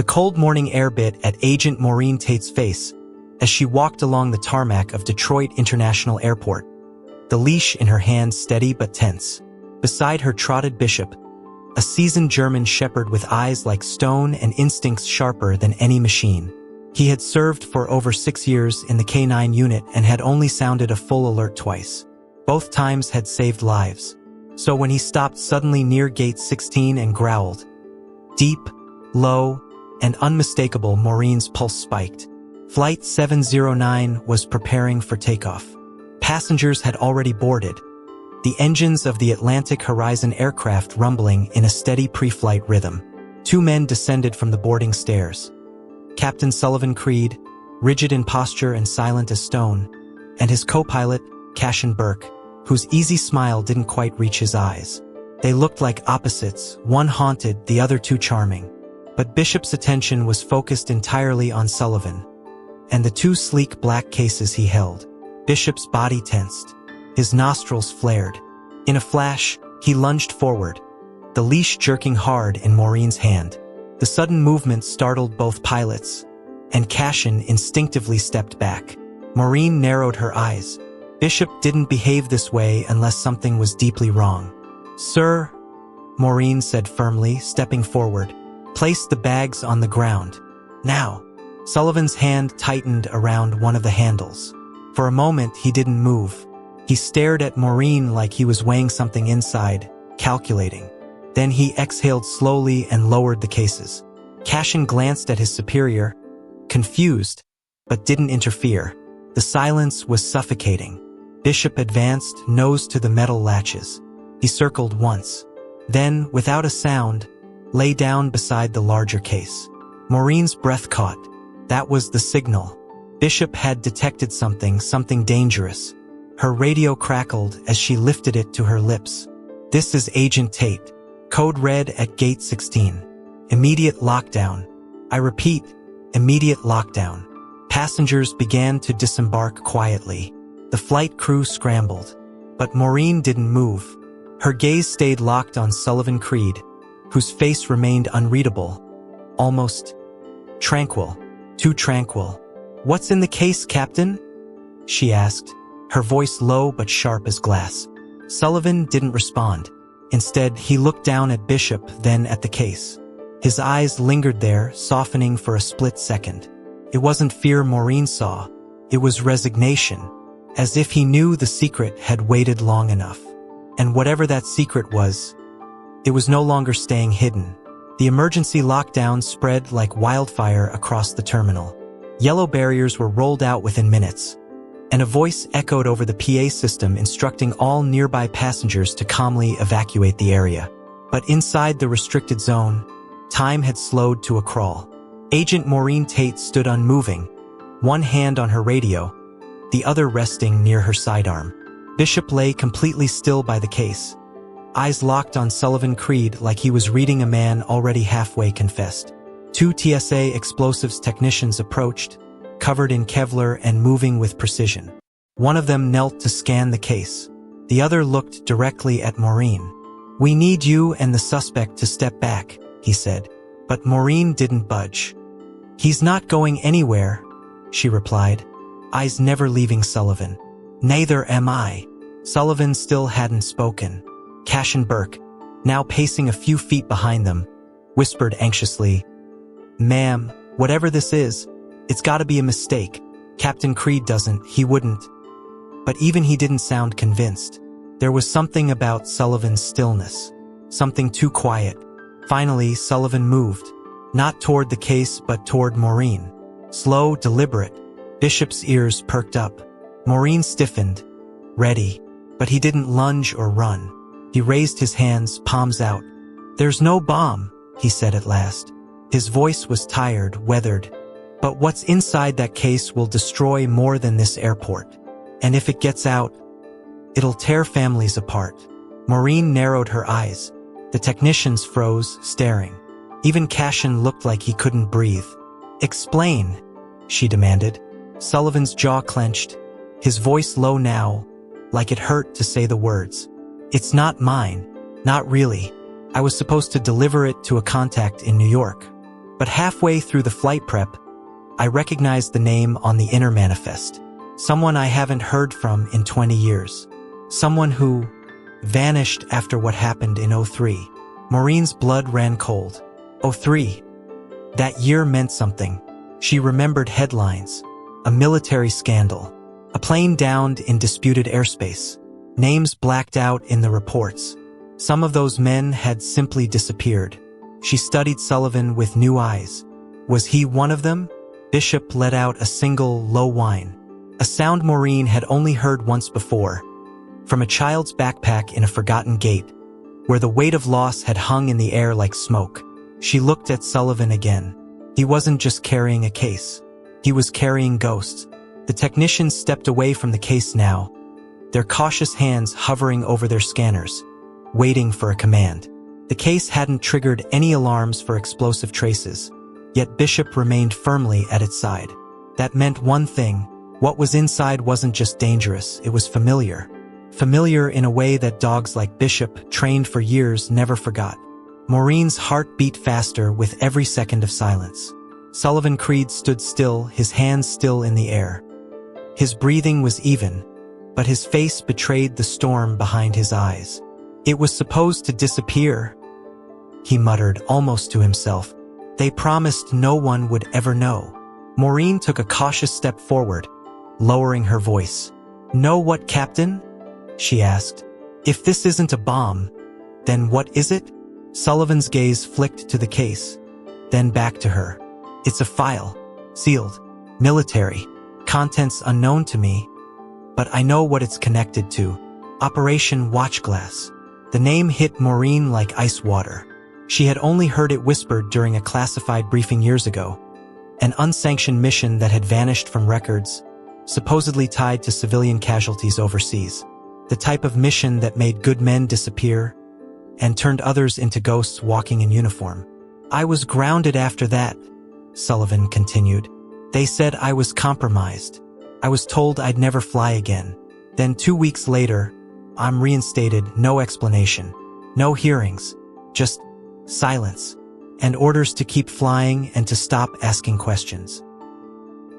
The cold morning air bit at Agent Maureen Tate's face as she walked along the tarmac of Detroit International Airport, the leash in her hand steady but tense. Beside her trotted Bishop, a seasoned German shepherd with eyes like stone and instincts sharper than any machine. He had served for over 6 years in the K9 unit and had only sounded a full alert twice. Both times had saved lives. So when he stopped suddenly near gate 16 and growled, deep, low, and unmistakable, Maureen's pulse spiked. Flight 709 was preparing for takeoff. Passengers had already boarded, the engines of the Atlantic Horizon aircraft rumbling in a steady pre-flight rhythm. 2 men descended from the boarding stairs. Captain Sullivan Creed, rigid in posture and silent as stone, and his co-pilot, Cashin Burke, whose easy smile didn't quite reach his eyes. They looked like opposites, one haunted, the other too charming. But Bishop's attention was focused entirely on Sullivan and the 2 sleek black cases he held. Bishop's body tensed. His nostrils flared. In a flash, he lunged forward, the leash jerking hard in Maureen's hand. The sudden movement startled both pilots, and Cashin instinctively stepped back. Maureen narrowed her eyes. Bishop didn't behave this way unless something was deeply wrong. "Sir," Maureen said firmly, stepping forward, "place the bags on the ground. Now." Sullivan's hand tightened around one of the handles. For a moment, he didn't move. He stared at Maureen like he was weighing something inside, calculating. Then he exhaled slowly and lowered the cases. Cashin glanced at his superior, confused, but didn't interfere. The silence was suffocating. Bishop advanced, nose to the metal latches. He circled once. Then, without a sound, lay down beside the larger case. Maureen's breath caught. That was the signal. Bishop had detected something dangerous. Her radio crackled as she lifted it to her lips. "This is Agent Tate. Code red at gate 16. Immediate lockdown. I repeat, immediate lockdown." Passengers began to disembark quietly. The flight crew scrambled. But Maureen didn't move. Her gaze stayed locked on Sullivan Creed, whose face remained unreadable, almost tranquil. Too tranquil. "What's in the case, Captain?" she asked, her voice low but sharp as glass. Sullivan didn't respond. Instead, he looked down at Bishop, then at the case. His eyes lingered there, softening for a split second. It wasn't fear Maureen saw. It was resignation, as if he knew the secret had waited long enough. And whatever that secret was, it was no longer staying hidden. The emergency lockdown spread like wildfire across the terminal. Yellow barriers were rolled out within minutes, and a voice echoed over the PA system instructing all nearby passengers to calmly evacuate the area. But inside the restricted zone, time had slowed to a crawl. Agent Maureen Tate stood unmoving, one hand on her radio, the other resting near her sidearm. Bishop lay completely still by the case, eyes locked on Sullivan Creed like he was reading a man already halfway confessed. 2 TSA explosives technicians approached, covered in Kevlar and moving with precision. One of them knelt to scan the case. The other looked directly at Maureen. "We need you and the suspect to step back," he said. But Maureen didn't budge. "He's not going anywhere," she replied, eyes never leaving Sullivan. "Neither am I." Sullivan still hadn't spoken. Cashin Burke, now pacing a few feet behind them, whispered anxiously, "Ma'am, whatever this is, it's gotta be a mistake. Captain Creed he wouldn't." But even he didn't sound convinced. There was something about Sullivan's stillness, something too quiet. Finally, Sullivan moved, not toward the case but toward Maureen. Slow, deliberate. Bishop's ears perked up. Maureen stiffened, ready, but he didn't lunge or run. He raised his hands, palms out. "There's no bomb," he said at last. His voice was tired, weathered. "But what's inside that case will destroy more than this airport. And if it gets out, it'll tear families apart." Maureen narrowed her eyes. The technicians froze, staring. Even Cashin looked like he couldn't breathe. "Explain," she demanded. Sullivan's jaw clenched, his voice low now, like it hurt to say the words. "It's not mine. Not really. I was supposed to deliver it to a contact in New York. But halfway through the flight prep, I recognized the name on the inner manifest. Someone I haven't heard from in 20 years. Someone who vanished after what happened in '03. Maureen's blood ran cold. '03. That year meant something. She remembered headlines, a military scandal, a plane downed in disputed airspace, names blacked out in the reports. Some of those men had simply disappeared. She studied Sullivan with new eyes. Was he one of them? Bishop let out a single, low whine, a sound Maureen had only heard once before, from a child's backpack in a forgotten gate, where the weight of loss had hung in the air like smoke. She looked at Sullivan again. He wasn't just carrying a case. He was carrying ghosts. The technicians stepped away from the case now, their cautious hands hovering over their scanners, waiting for a command. The case hadn't triggered any alarms for explosive traces, yet Bishop remained firmly at its side. That meant one thing: what was inside wasn't just dangerous, it was familiar. Familiar in a way that dogs like Bishop, trained for years, never forgot. Maureen's heart beat faster with every second of silence. Sullivan Creed stood still, his hands still in the air. His breathing was even, but his face betrayed the storm behind his eyes. It was supposed to disappear, he muttered almost to himself. They promised no one would ever know. Maureen took a cautious step forward, lowering her voice. "Know what, Captain?" she asked. "If this isn't a bomb, then what is it?" Sullivan's gaze flicked to the case, then back to her. "It's a file, sealed, military, contents unknown to me, but I know what it's connected to. Operation Watchglass." The name hit Maureen like ice water. She had only heard it whispered during a classified briefing years ago. An unsanctioned mission that had vanished from records, supposedly tied to civilian casualties overseas. The type of mission that made good men disappear and turned others into ghosts walking in uniform. "I was grounded after that," Sullivan continued. "They said I was compromised. I was told I'd never fly again. Then 2 weeks later, I'm reinstated, no explanation, no hearings, just silence, and orders to keep flying and to stop asking questions."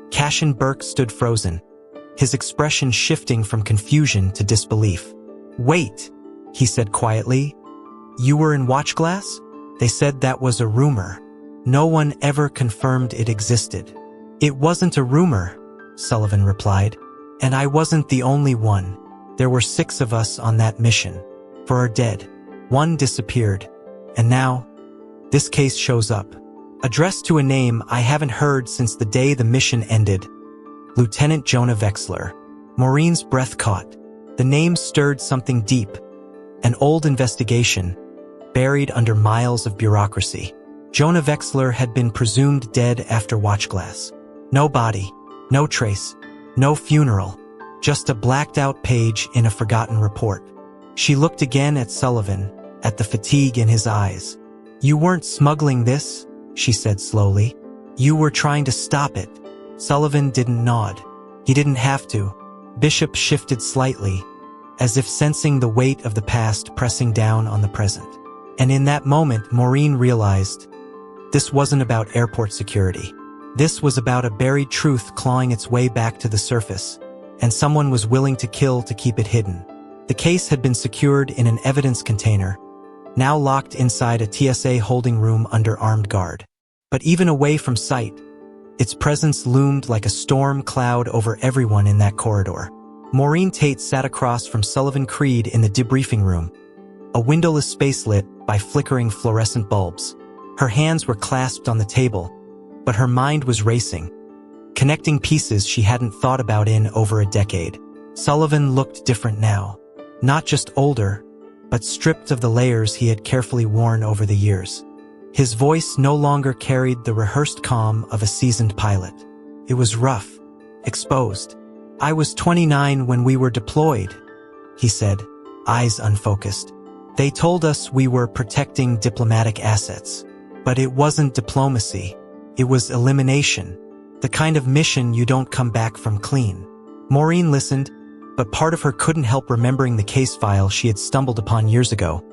Cashin Burke stood frozen, his expression shifting from confusion to disbelief. "Wait," he said quietly. "You were in Watchglass? They said that was a rumor. No one ever confirmed it existed." "It wasn't a rumor," Sullivan replied. "And I wasn't the only one. There were 6 of us on that mission. 4 are dead. 1 disappeared. And now, this case shows up. Addressed to a name I haven't heard since the day the mission ended. Lieutenant Jonah Wexler." Maureen's breath caught. The name stirred something deep. An old investigation, buried under miles of bureaucracy. Jonah Wexler had been presumed dead after Watchglass. No body, no trace, no funeral, just a blacked-out page in a forgotten report. She looked again at Sullivan, at the fatigue in his eyes. "You weren't smuggling this," she said slowly. "You were trying to stop it." Sullivan didn't nod. He didn't have to. Bishop shifted slightly, as if sensing the weight of the past pressing down on the present. And in that moment, Maureen realized this wasn't about airport security. This was about a buried truth clawing its way back to the surface, and someone was willing to kill to keep it hidden. The case had been secured in an evidence container, now locked inside a TSA holding room under armed guard. But even away from sight, its presence loomed like a storm cloud over everyone in that corridor. Maureen Tate sat across from Sullivan Creed in the debriefing room, a windowless space lit by flickering fluorescent bulbs. Her hands were clasped on the table, but her mind was racing, connecting pieces she hadn't thought about in over a decade. Sullivan looked different now, not just older, but stripped of the layers he had carefully worn over the years. His voice no longer carried the rehearsed calm of a seasoned pilot. It was rough, exposed. "I was 29 when we were deployed," he said, eyes unfocused. "They told us we were protecting diplomatic assets. But it wasn't diplomacy. It was elimination. The kind of mission you don't come back from clean." Maureen listened, but part of her couldn't help remembering the case file she had stumbled upon years ago,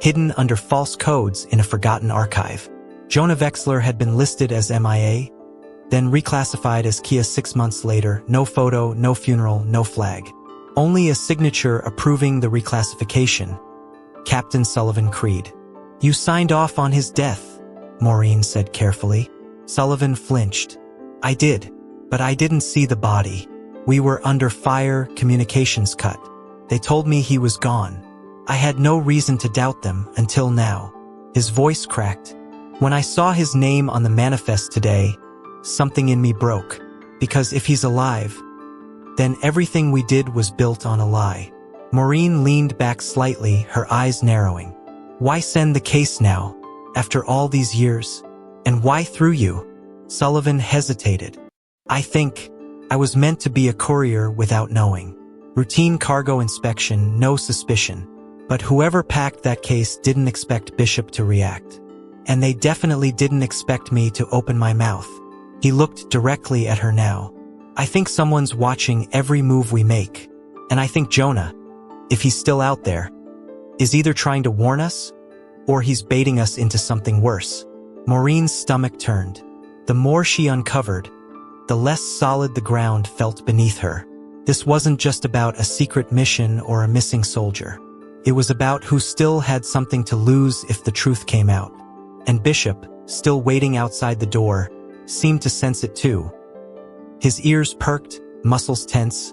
hidden under false codes in a forgotten archive. Jonah Wexler had been listed as MIA, then reclassified as Kia 6 months later. No photo, no funeral, no flag. Only a signature approving the reclassification. Captain Sullivan Creed. "You signed off on his death," Maureen said carefully. Sullivan flinched. "I did, but I didn't see the body. We were under fire, communications cut. They told me he was gone. I had no reason to doubt them until now." His voice cracked. "When I saw his name on the manifest today, something in me broke. Because if he's alive, then everything we did was built on a lie." Maureen leaned back slightly, her eyes narrowing. "Why send the case now, after all these years? And why through you?" Sullivan hesitated. "I think I was meant to be a courier without knowing. Routine cargo inspection, no suspicion. But whoever packed that case didn't expect Bishop to react. And they definitely didn't expect me to open my mouth." He looked directly at her now. "I think someone's watching every move we make. And I think Jonah, if he's still out there, is either trying to warn us, or he's baiting us into something worse." Maureen's stomach turned. The more she uncovered, the less solid the ground felt beneath her. This wasn't just about a secret mission or a missing soldier. It was about who still had something to lose if the truth came out. And Bishop, still waiting outside the door, seemed to sense it too. His ears perked, muscles tense,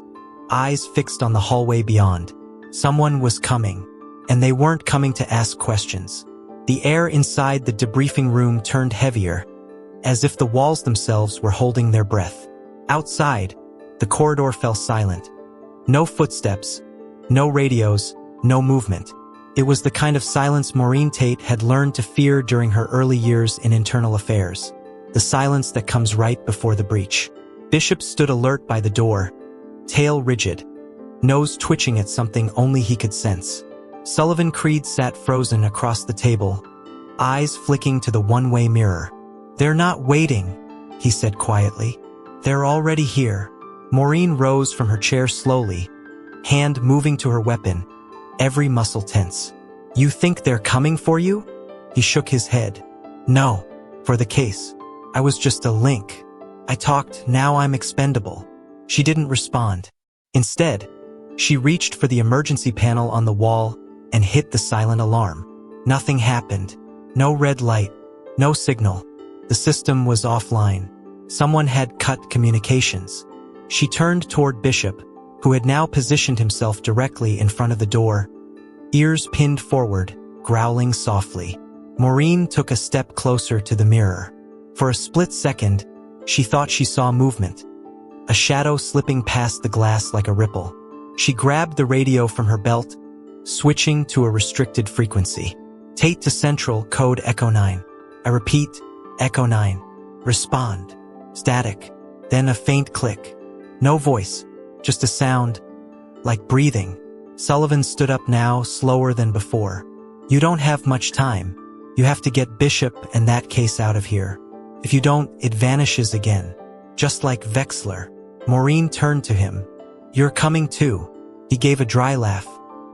eyes fixed on the hallway beyond. Someone was coming, and they weren't coming to ask questions. The air inside the debriefing room turned heavier, as if the walls themselves were holding their breath. Outside, the corridor fell silent. No footsteps, no radios, no movement. It was the kind of silence Maureen Tate had learned to fear during her early years in internal affairs. The silence that comes right before the breach. Bishop stood alert by the door, tail rigid, nose twitching at something only he could sense. Sullivan Creed sat frozen across the table, eyes flicking to the one-way mirror. "They're not waiting," he said quietly. "They're already here." Maureen rose from her chair slowly, hand moving to her weapon, every muscle tense. "You think they're coming for you?" He shook his head. "No, for the case. I was just a link. I talked, now I'm expendable." She didn't respond. Instead, she reached for the emergency panel on the wall and hit the silent alarm. Nothing happened. No red light. No signal. The system was offline. Someone had cut communications. She turned toward Bishop, who had now positioned himself directly in front of the door, ears pinned forward, growling softly. Maureen took a step closer to the mirror. For a split second, she thought she saw movement, a shadow slipping past the glass like a ripple. She grabbed the radio from her belt, switching to a restricted frequency. "Tate to Central, code Echo 9. I repeat, Echo 9. Respond." Static. Then a faint click. No voice, just a sound, like breathing. Sullivan stood up now, slower than before. "You don't have much time. You have to get Bishop and that case out of here. If you don't, it vanishes again. Just like Wexler." Maureen turned to him. "You're coming too." He gave a dry laugh.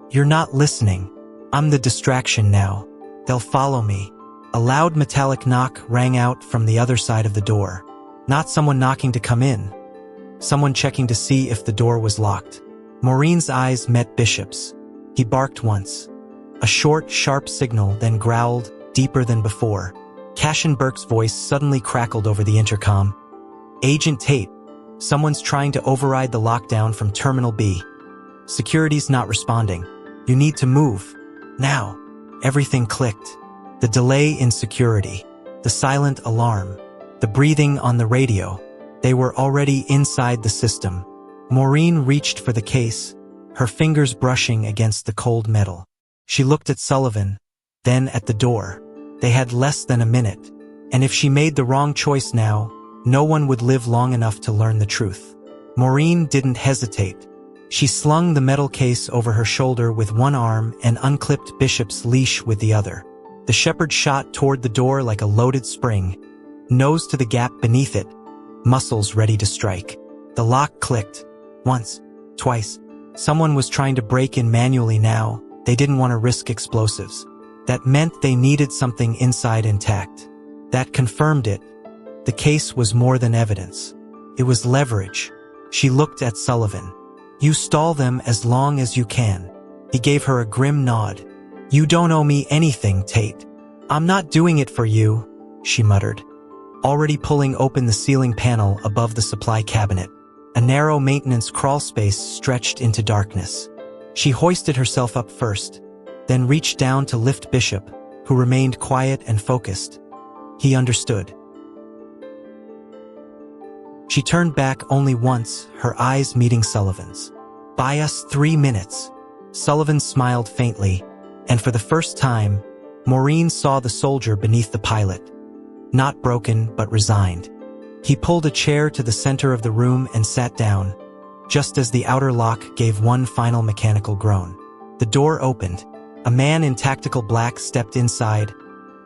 "You're not listening. I'm the distraction now. They'll follow me." A loud metallic knock rang out from the other side of the door. Not someone knocking to come in. Someone checking to see if the door was locked. Maureen's eyes met Bishop's. He barked once. A short, sharp signal, then growled, deeper than before. Cashin Burke's voice suddenly crackled over the intercom. "Agent Tate, someone's trying to override the lockdown from Terminal B. Security's not responding. You need to move. Now." Everything clicked. The delay in security. The silent alarm. The breathing on the radio. They were already inside the system. Maureen reached for the case, her fingers brushing against the cold metal. She looked at Sullivan, then at the door. They had less than a minute, and if she made the wrong choice now, no one would live long enough to learn the truth. Maureen didn't hesitate. She slung the metal case over her shoulder with one arm and unclipped Bishop's leash with the other. The shepherd shot toward the door like a loaded spring, nose to the gap beneath it, muscles ready to strike. The lock clicked. Once, twice. Someone was trying to break in manually now. They didn't want to risk explosives. That meant they needed something inside intact. That confirmed it. The case was more than evidence. It was leverage. She looked at Sullivan. You stall them as long as you can. He gave her a grim nod. You don't owe me anything, Tate. I'm not doing it for you, she muttered, already pulling open the ceiling panel above the supply cabinet. A narrow maintenance crawl space stretched into darkness. She hoisted herself up first, then reached down to lift Bishop, who remained quiet and focused. He understood. She turned back only once, her eyes meeting Sullivan's. Buy us 3 minutes. Sullivan smiled faintly, and for the first time, Maureen saw the soldier beneath the pilot. Not broken, but resigned. He pulled a chair to the center of the room and sat down, just as the outer lock gave one final mechanical groan. The door opened. A man in tactical black stepped inside,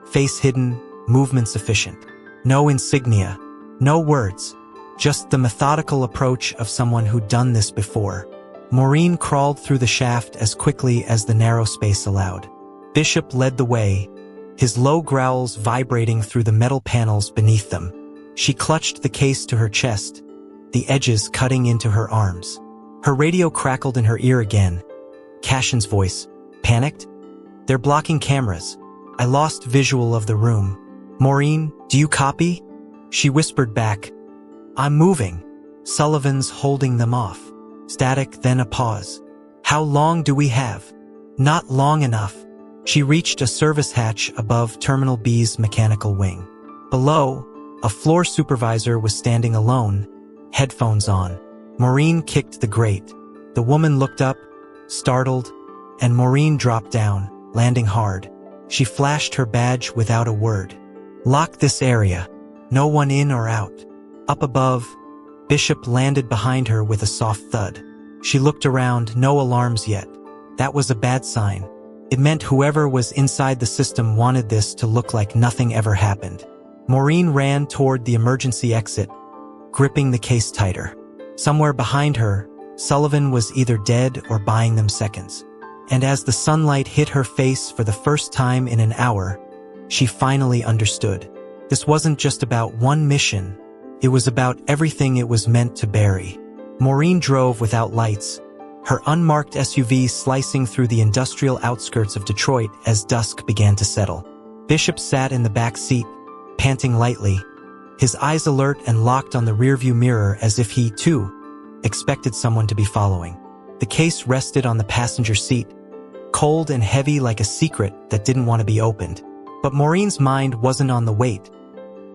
face hidden, movements efficient. No insignia, no words, just the methodical approach of someone who'd done this before. Maureen crawled through the shaft as quickly as the narrow space allowed. Bishop led the way, his low growls vibrating through the metal panels beneath them. She clutched the case to her chest, the edges cutting into her arms. Her radio crackled in her ear again. Cashin's voice. Panicked? They're blocking cameras. I lost visual of the room. Maureen, do you copy? She whispered back. I'm moving. Sullivan's holding them off. Static, then a pause. How long do we have? Not long enough. She reached a service hatch above Terminal B's mechanical wing. Below, a floor supervisor was standing alone, headphones on. Maureen kicked the grate. The woman looked up, startled, and Maureen dropped down, landing hard. She flashed her badge without a word. Lock this area. No one in or out. Up above, Bishop landed behind her with a soft thud. She looked around, no alarms yet. That was a bad sign. It meant whoever was inside the system wanted this to look like nothing ever happened. Maureen ran toward the emergency exit, gripping the case tighter. Somewhere behind her, Sullivan was either dead or buying them seconds. And as the sunlight hit her face for the first time in an hour, she finally understood. This wasn't just about one mission. It was about everything it was meant to bury. Maureen drove without lights, her unmarked SUV slicing through the industrial outskirts of Detroit as dusk began to settle. Bishop sat in the back seat, panting lightly, his eyes alert and locked on the rearview mirror as if he, too, expected someone to be following. The case rested on the passenger seat, cold and heavy like a secret that didn't want to be opened. But Maureen's mind wasn't on the weight.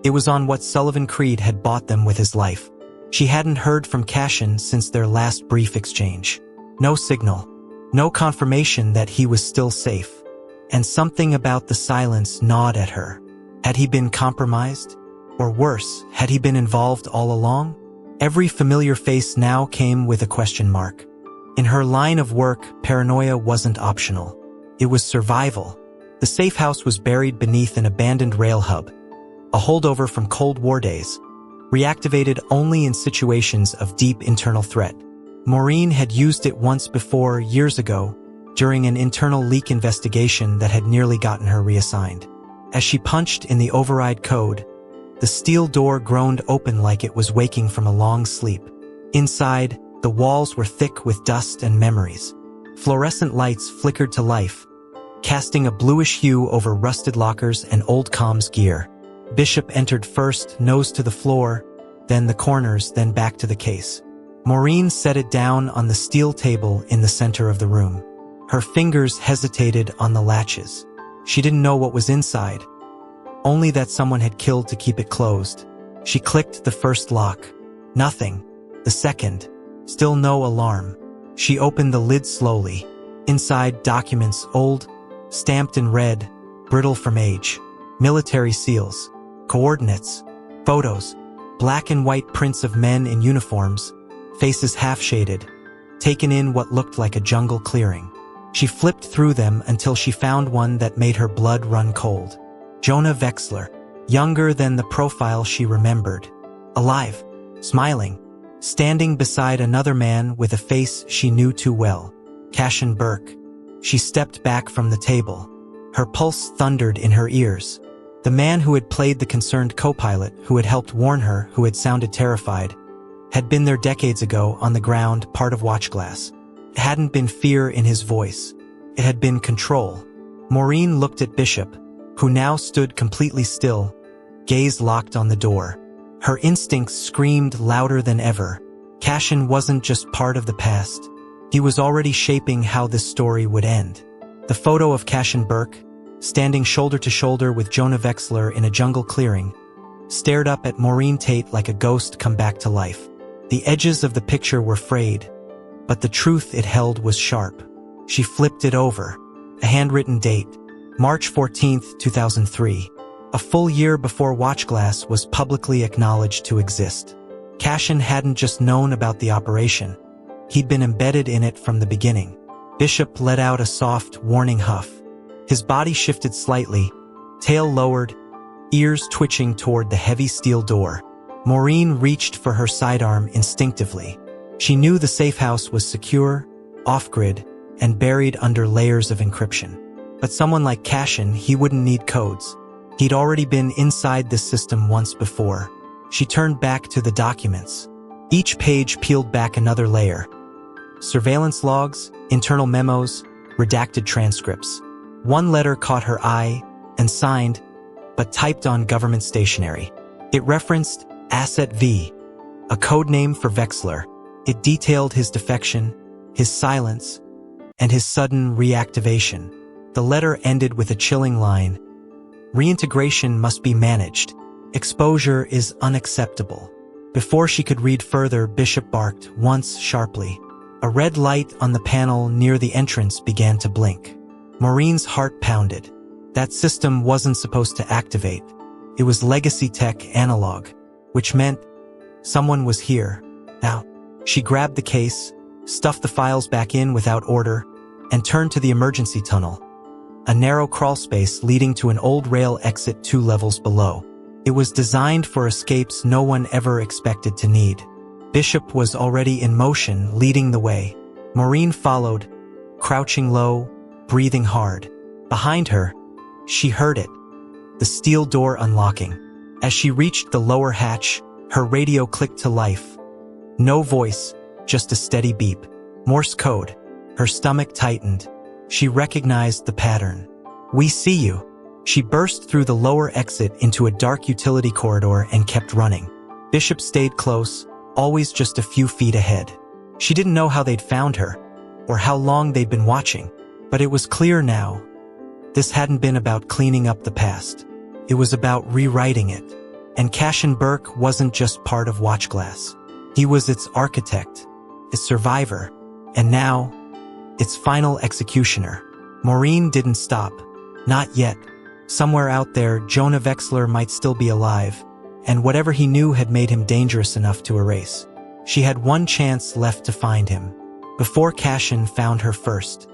It was on what Sullivan Creed had bought them with his life. She hadn't heard from Cashin since their last brief exchange. No signal. No confirmation that he was still safe. And something about the silence gnawed at her. Had he been compromised? Or worse, had he been involved all along? Every familiar face now came with a question mark. In her line of work, paranoia wasn't optional. It was survival. The safe house was buried beneath an abandoned rail hub, a holdover from Cold War days, reactivated only in situations of deep internal threat. Maureen had used it once before, years ago, during an internal leak investigation that had nearly gotten her reassigned. As she punched in the override code, the steel door groaned open like it was waking from a long sleep. Inside, the walls were thick with dust and memories. Fluorescent lights flickered to life, casting a bluish hue over rusted lockers and old comms gear. Bishop entered first, nose to the floor, then the corners, then back to the case. Maureen set it down on the steel table in the center of the room. Her fingers hesitated on the latches. She didn't know what was inside, only that someone had killed to keep it closed. She clicked the first lock. Nothing. The second. Still no alarm. She opened the lid slowly. Inside, documents, old, stamped in red, brittle from age. Military seals. Coordinates. Photos. Black and white prints of men in uniforms, faces half-shaded, taken in what looked like a jungle clearing. She flipped through them until she found one that made her blood run cold. Jonah Vexler, younger than the profile she remembered. Alive, smiling, standing beside another man with a face she knew too well. Cashin Burke. She stepped back from the table. Her pulse thundered in her ears. The man who had played the concerned co-pilot, who had helped warn her, who had sounded terrified, had been there decades ago on the ground, part of Watchglass. It hadn't been fear in his voice. It had been control. Maureen looked at Bishop, who now stood completely still, gaze locked on the door. Her instincts screamed louder than ever. Cashin wasn't just part of the past. He was already shaping how this story would end. The photo of Cashin Burke, standing shoulder to shoulder with Jonah Wexler in a jungle clearing, stared up at Maureen Tate like a ghost come back to life. The edges of the picture were frayed, but the truth it held was sharp. She flipped it over. A handwritten date, March 14th, 2003. A full year before Watchglass was publicly acknowledged to exist. Cashin hadn't just known about the operation. He'd been embedded in it from the beginning. Bishop let out a soft, warning huff. His body shifted slightly, tail lowered, ears twitching toward the heavy steel door. Maureen reached for her sidearm instinctively. She knew the safe house was secure, off-grid, and buried under layers of encryption. But someone like Cashin, he wouldn't need codes. He'd already been inside this system once before. She turned back to the documents. Each page peeled back another layer. Surveillance logs, internal memos, redacted transcripts. One letter caught her eye, and signed, but typed on government stationery. It referenced Asset V, a code name for Wexler. It detailed his defection, his silence, and his sudden reactivation. The letter ended with a chilling line. Reintegration must be managed. Exposure is unacceptable. Before she could read further, Bishop barked once sharply. A red light on the panel near the entrance began to blink. Maureen's heart pounded. That system wasn't supposed to activate. It was legacy tech analog, which meant someone was here. Now, she grabbed the case, stuffed the files back in without order, and turned to the emergency tunnel, a narrow crawl space leading to an old rail exit 2 levels below. It was designed for escapes no one ever expected to need. Bishop was already in motion, leading the way. Maureen followed, crouching low, breathing hard. Behind her, she heard it, the steel door unlocking. As she reached the lower hatch, her radio clicked to life. No voice, just a steady beep. Morse code. Her stomach tightened. She recognized the pattern. "We see you." She burst through the lower exit into a dark utility corridor and kept running. Bishop stayed close, always just a few feet ahead. She didn't know how they'd found her, or how long they'd been watching, but it was clear now. This hadn't been about cleaning up the past. It was about rewriting it. And Cashin Burke wasn't just part of Watchglass. He was its architect, its survivor, and now, its final executioner. Maureen didn't stop. Not yet. Somewhere out there, Jonah Wexler might still be alive, and whatever he knew had made him dangerous enough to erase. She had one chance left to find him, before Cashin found her first.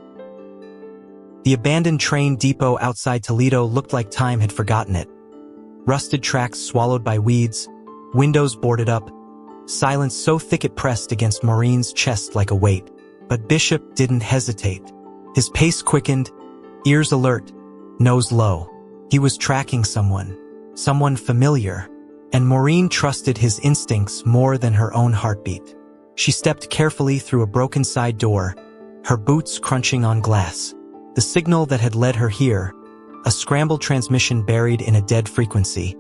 The abandoned train depot outside Toledo looked like time had forgotten it. Rusted tracks swallowed by weeds, windows boarded up, silence so thick it pressed against Maureen's chest like a weight. But Bishop didn't hesitate. His pace quickened, ears alert, nose low. He was tracking someone familiar, and Maureen trusted his instincts more than her own heartbeat. She stepped carefully through a broken side door, her boots crunching on glass. The signal that had led her here, a scrambled transmission buried in a dead frequency,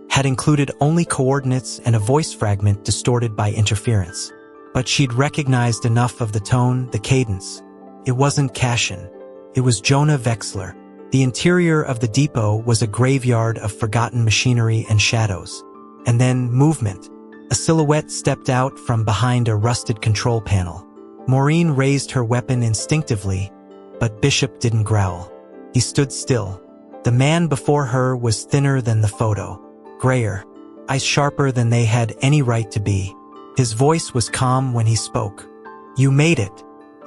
had included only coordinates and a voice fragment distorted by interference. But she'd recognized enough of the tone, the cadence. It wasn't Cashin. It was Jonah Wexler. The interior of the depot was a graveyard of forgotten machinery and shadows. And then movement. A silhouette stepped out from behind a rusted control panel. Maureen raised her weapon instinctively, but Bishop didn't growl. He stood still. The man before her was thinner than the photo, grayer, eyes sharper than they had any right to be. His voice was calm when he spoke. "You made it.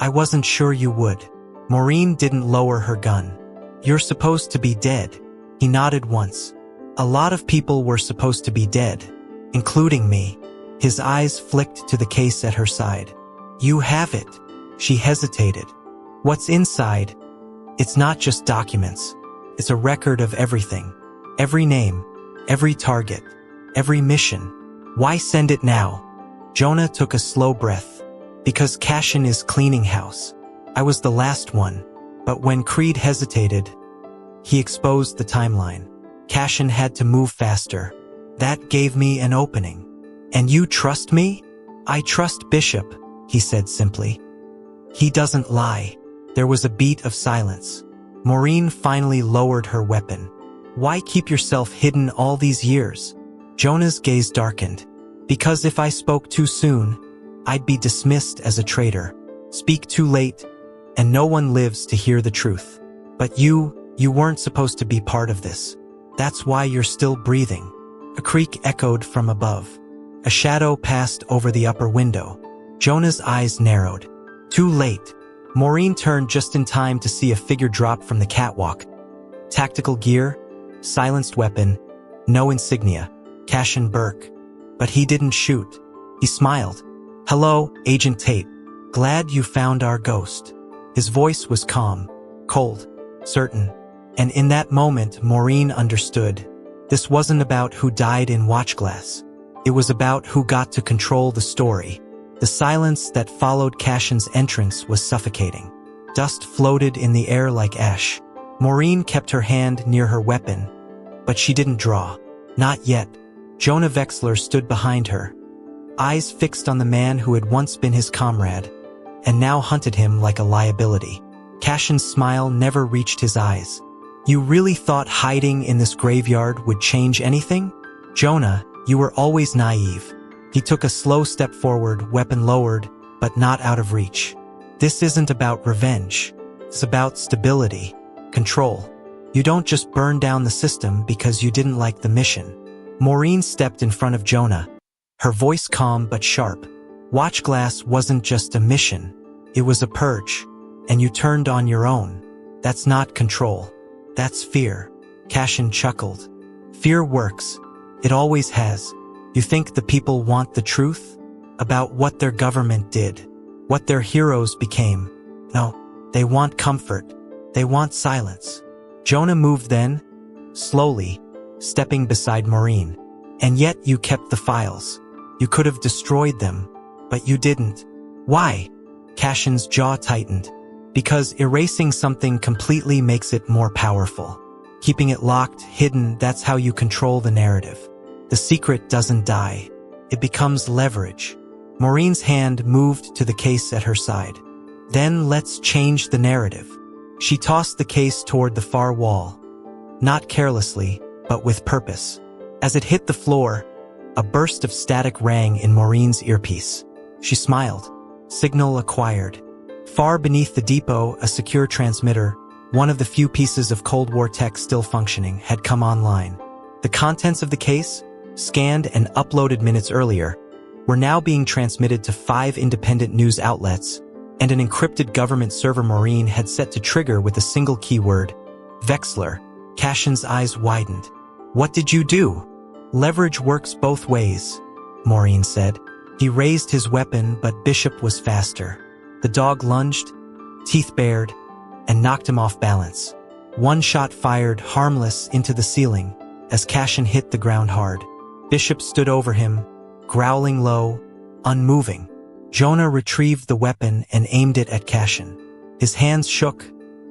I wasn't sure you would." Maureen didn't lower her gun. "You're supposed to be dead." He nodded once. "A lot of people were supposed to be dead, including me." His eyes flicked to the case at her side. "You have it." She hesitated. "What's inside? It's not just documents. It's a record of everything. Every name, every target, every mission. Why send it now? Jonah took a slow breath. Because Cashin is cleaning house. I was the last one. But when Creed hesitated, he exposed the timeline. Cashin had to move faster. That gave me an opening. And you trust me? I trust Bishop, he said simply. He doesn't lie. There was a beat of silence. Maureen finally lowered her weapon. Why keep yourself hidden all these years? Jonah's gaze darkened. Because if I spoke too soon, I'd be dismissed as a traitor. Speak too late, and no one lives to hear the truth. But you weren't supposed to be part of this. That's why you're still breathing. A creak echoed from above. A shadow passed over the upper window. Jonah's eyes narrowed. Too late. Maureen turned just in time to see a figure drop from the catwalk. Tactical gear, silenced weapon, no insignia. Cashin Burke. But he didn't shoot. He smiled. Hello, Agent Tate. Glad you found our ghost. His voice was calm, cold, certain. And in that moment, Maureen understood. This wasn't about who died in Watchglass. It was about who got to control the story. The silence that followed Cashin's entrance was suffocating. Dust floated in the air like ash. Maureen kept her hand near her weapon, but she didn't draw. Not yet. Jonah Vexler stood behind her, eyes fixed on the man who had once been his comrade, and now hunted him like a liability. Cashin's smile never reached his eyes. You really thought hiding in this graveyard would change anything? Jonah, you were always naive. He took a slow step forward, weapon lowered, but not out of reach. This isn't about revenge. It's about stability, control. You don't just burn down the system because you didn't like the mission. Maureen stepped in front of Jonah, her voice calm but sharp. Watchglass wasn't just a mission. It was a purge, and you turned on your own. That's not control. That's fear. Cashin chuckled. Fear works. It always has. You think the people want the truth? About what their government did, what their heroes became. No, they want comfort. They want silence. Jonah moved then, slowly, stepping beside Maureen. And yet you kept the files. You could have destroyed them, but you didn't. Why? Cashin's jaw tightened. Because erasing something completely makes it more powerful. Keeping it locked, hidden, that's how you control the narrative. The secret doesn't die. It becomes leverage. Maureen's hand moved to the case at her side. Then let's change the narrative. She tossed the case toward the far wall. Not carelessly, but with purpose. As it hit the floor, a burst of static rang in Maureen's earpiece. She smiled. Signal acquired. Far beneath the depot, a secure transmitter, one of the few pieces of Cold War tech still functioning, had come online. The contents of the case, scanned and uploaded minutes earlier, were now being transmitted to 5 independent news outlets, and an encrypted government server Maureen had set to trigger with a single keyword, Vexler. Cashin's eyes widened. What did you do? Leverage works both ways, Maureen said. He raised his weapon, but Bishop was faster. The dog lunged, teeth bared, and knocked him off balance. One shot fired, harmless, into the ceiling, as Cashin hit the ground hard. Bishop stood over him, growling low, unmoving. Jonah retrieved the weapon and aimed it at Cashin. His hands shook,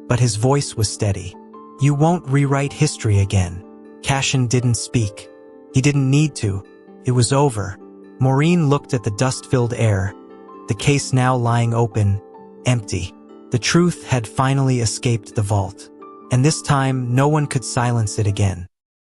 but his voice was steady. You won't rewrite history again. Cashin didn't speak. He didn't need to. It was over. Maureen looked at the dust-filled air, the case now lying open, empty. The truth had finally escaped the vault. And this time, no one could silence it again.